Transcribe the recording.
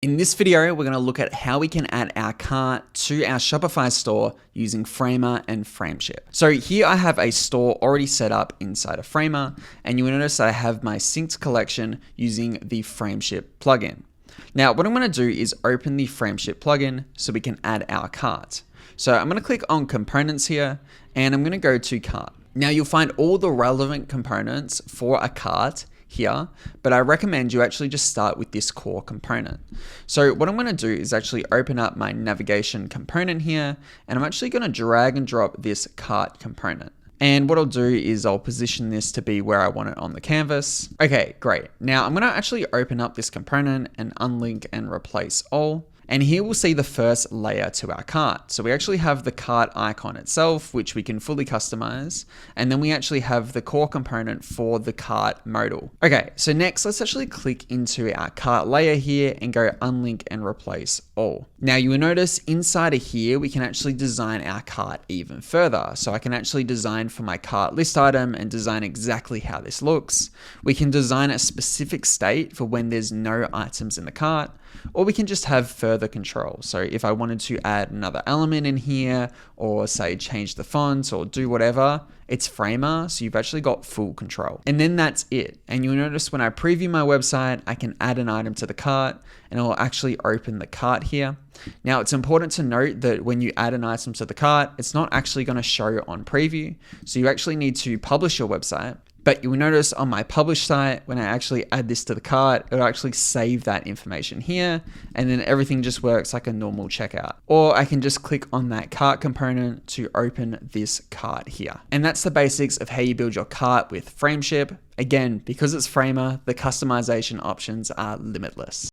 In this video, we're going to look at how we can add our cart to our Shopify store using Framer and Frameship. So here I have a store already set up inside of Framer, and you will notice that I have my synced collection using the Frameship plugin. Now, what I'm going to do is open the Frameship plugin so we can add our cart. So I'm going to click on components here, and I'm going to go to cart. Now you'll find all the relevant components for a cart here, but I recommend you actually just start with this core component. So what I'm going to do is actually open up my navigation component here, and I'm actually going to drag and drop this cart component. And what I'll do is I'll position this to be where I want it on the canvas. Okay, great. Now I'm going to actually open up this component and unlink and replace all. And here we'll see the first layer to our cart. So we actually have the cart icon itself, which we can fully customize. And then we actually have the core component for the cart modal. Okay, so next let's actually click into our cart layer here and go unlink and replace all. Now you will notice inside of here, we can actually design our cart even further. So I can actually design for my cart list item and design exactly how this looks. We can design a specific state for when there's no items in the cart, or we can just have further control. So if I wanted to add another element in here, or say change the font or do whatever, it's Framer, so you've actually got full control. And then that's it. And you'll notice when I preview my website, I can add an item to the cart and it will actually open the cart here. Now it's important to note that when you add an item to the cart, it's not actually going to show on preview. So you actually need to publish your website. But you will notice on my publish site, when I actually add this to the cart, it'll actually save that information here, and then everything just works like a normal checkout. Or I can just click on that cart component to open this cart here. And that's the basics of how you build your cart with Frameship. Again, because it's Framer, the customization options are limitless.